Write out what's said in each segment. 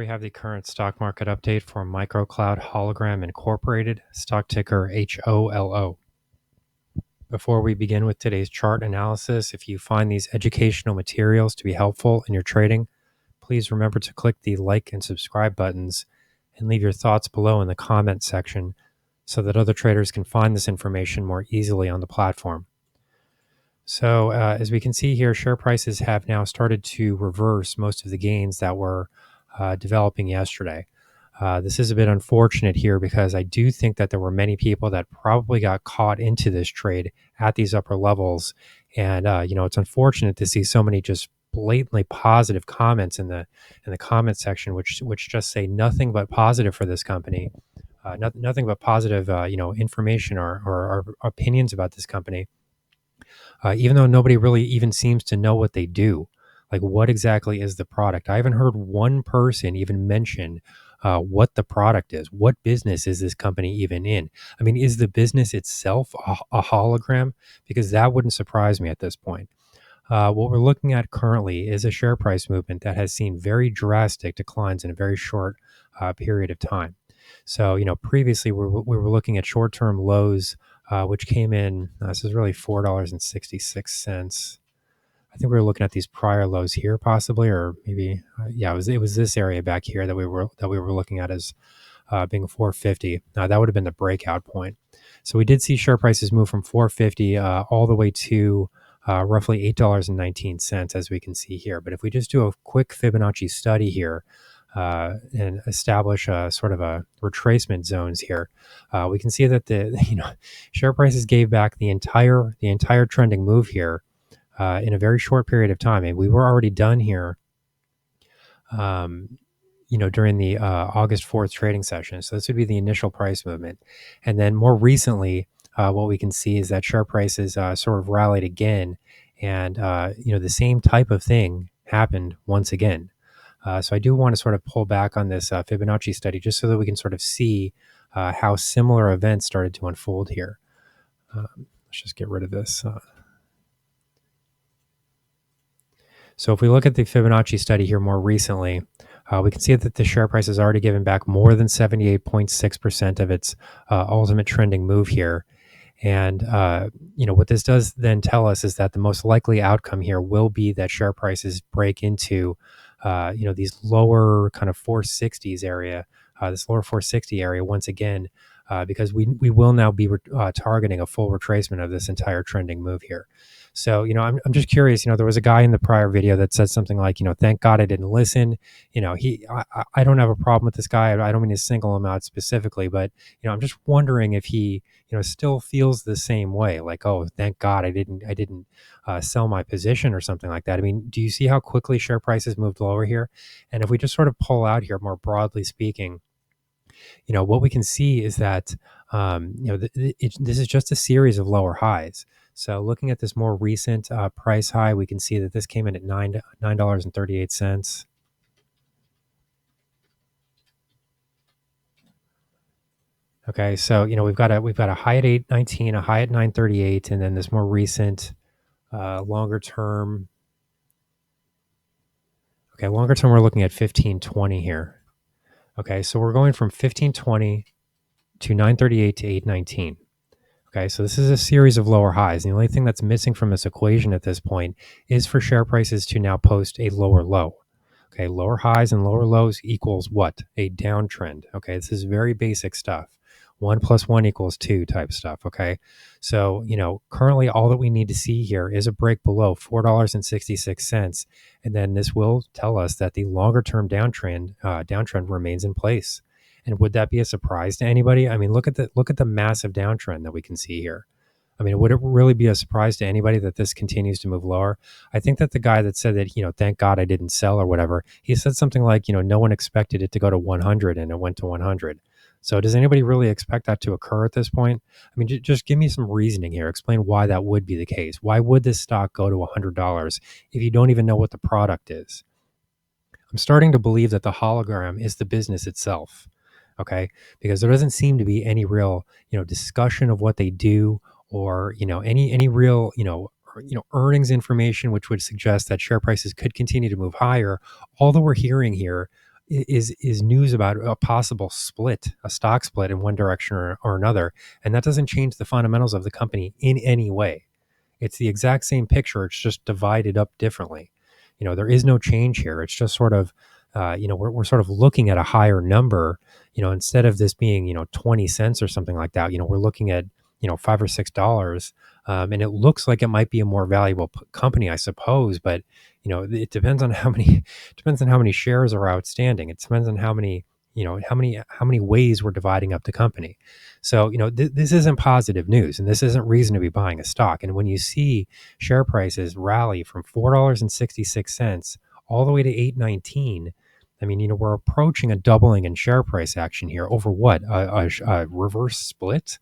we have the current stock market update for MicroCloud Hologram Incorporated, stock ticker HOLO. Before we begin with today's chart analysis, if you find these educational materials to be helpful in your trading, please remember to click the like and subscribe buttons and leave your thoughts below in the comment section so that other traders can find this information more easily on the platform. So as we can see here, share prices have now started to reverse most of the gains that were developing yesterday. This is a bit unfortunate here because I do think that there were many people that probably got caught into this trade at these upper levels. And, it's unfortunate to see so many just blatantly positive comments in the comment section, which just say nothing but positive for this company, nothing but positive, information or opinions about this company. Even though nobody really even seems to know what they do. Like, what exactly is the product? I haven't heard one person even mention what the product is. What business is this company even in? I mean, is the business itself a hologram? Because that wouldn't surprise me at this point. What we're looking at currently is a share price movement that has seen very drastic declines in a very short period of time. So, previously we were looking at short-term lows, which came in, this is really $4.66. I think we were looking at these prior lows here possibly, or maybe, it was this area back here that we were looking at as being 450. That would have been the breakout point. So we did see share prices move from 450 all the way to roughly $8.19, as we can see here. But if we just do a quick Fibonacci study here, and establish a sort of a retracement zones here, we can see that the share prices gave back the entire trending move here in a very short period of time, and we were already done here, during the August 4th trading session. So this would be the initial price movement, and then more recently, what we can see is that share prices sort of rallied again, and the same type of thing happened once again. So I do want to sort of pull back on this Fibonacci study just so that we can sort of see how similar events started to unfold here. Let's just get rid of this. So if we look at the Fibonacci study here more recently, we can see that the share price has already given back more than 78.6% of its ultimate trending move here. And, what this does then tell us is that the most likely outcome here will be that share prices break into, these lower kind of 460s area, this lower 460 area once again, because we will now be targeting a full retracement of this entire trending move here. So, I'm just curious, there was a guy in the prior video that said something like, thank God I didn't listen. I don't have a problem with this guy. I don't mean to single him out specifically, but, I'm just wondering if he, still feels the same way, like, oh, thank God I didn't sell my position or something like that. I mean, do you see how quickly share prices moved lower here? And if we just sort of pull out here, more broadly speaking, what we can see is that, this is just a series of lower highs. So looking at this more recent price high, we can see that this came in at $9.38. Okay, so we've got a high at 819, a high at 938, and then this more recent longer term. Okay, longer term we're looking at 1520 here. Okay, so we're going from 1520 to 938 to 819. Okay, so this is a series of lower highs. The only thing that's missing from this equation at this point is for share prices to now post a lower low. Okay, lower highs and lower lows equals what? A downtrend. Okay, this is very basic stuff. 1 + 1 = 2 type stuff. Okay, so currently all that we need to see here is a break below $4.66, and then this will tell us that the longer term downtrend remains in place. And would that be a surprise to anybody? I mean, look at the massive downtrend that we can see here. I mean, would it really be a surprise to anybody that this continues to move lower? I think that the guy that said that, thank God I didn't sell or whatever, he said something like, no one expected it to go to 100 and it went to 100. So does anybody really expect that to occur at this point? I mean, just give me some reasoning here. Explain why that would be the case. Why would this stock go to $100 if you don't even know what the product is? I'm starting to believe that the hologram is the business itself. Okay, because there doesn't seem to be any real, discussion of what they do, or any real, earnings information, which would suggest that share prices could continue to move higher. All that we're hearing here is news about a possible split, a stock split in one direction or another, and that doesn't change the fundamentals of the company in any way. It's the exact same picture. It's just divided up differently. There is no change here. It's just sort of, we're sort of looking at a higher number. Instead of this being 20 cents or something like that. We're looking at $5 or $6, and it looks like it might be a more valuable company, I suppose. But it depends on how many depends on how many shares are outstanding. It depends on how many ways we're dividing up the company. So, this isn't positive news, and this isn't reason to be buying a stock. And when you see share prices rally from $4.66 all the way to $8.19, I mean, we're approaching a doubling in share price action here over what? A reverse split?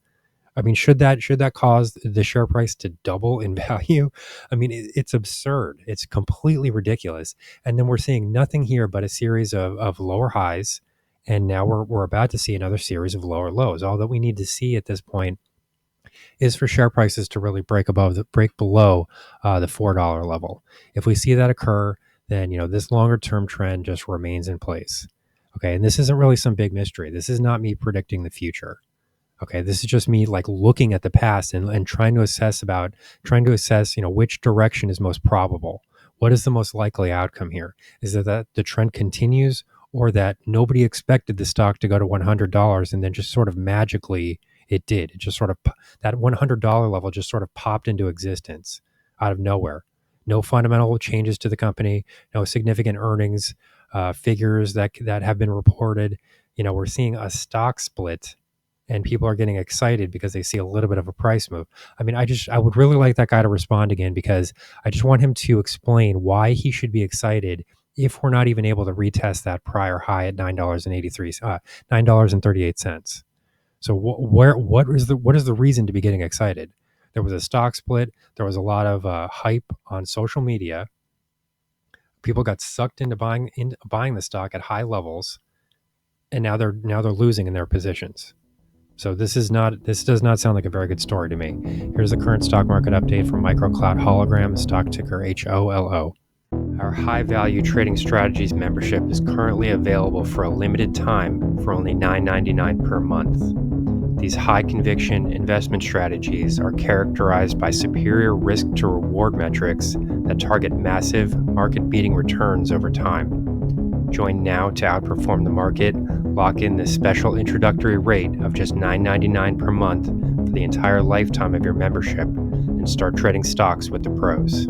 I mean, should that cause the share price to double in value? I mean, it's absurd. It's completely ridiculous. And then we're seeing nothing here but a series of lower highs, and now we're about to see another series of lower lows. All that we need to see at this point is for share prices to really break below the $4 level. If we see that occur, then this longer term trend just remains in place. Okay, and this isn't really some big mystery. This is not me predicting the future. Okay, this is just me like looking at the past and trying to assess, which direction is most probable. What is the most likely outcome here? Is it that the trend continues, or that nobody expected the stock to go to $100 and then just sort of magically it did? It just sort of, that $100 level just sort of popped into existence out of nowhere. No fundamental changes to the company, no significant earnings figures that have been reported. We're seeing a stock split, and people are getting excited because they see a little bit of a price move. I mean, I would really like that guy to respond again, because I just want him to explain why he should be excited if we're not even able to retest that prior high at $9.38. So what is the reason to be getting excited? There was a stock split. There was a lot of hype on social media. People got sucked into buying the stock at high levels, and now they're losing in their positions. So this does not sound like a very good story to me. Here's the current stock market update from MICROCLOUD HOLOGRAM, stock ticker HOLO. Our high value trading strategies membership is currently available for a limited time for only $9.99 per month. These high conviction investment strategies are characterized by superior risk to reward metrics that target massive market beating returns over time. Join now to outperform the market. Lock in this special introductory rate of just $9.99 per month for the entire lifetime of your membership, and start trading stocks with the pros.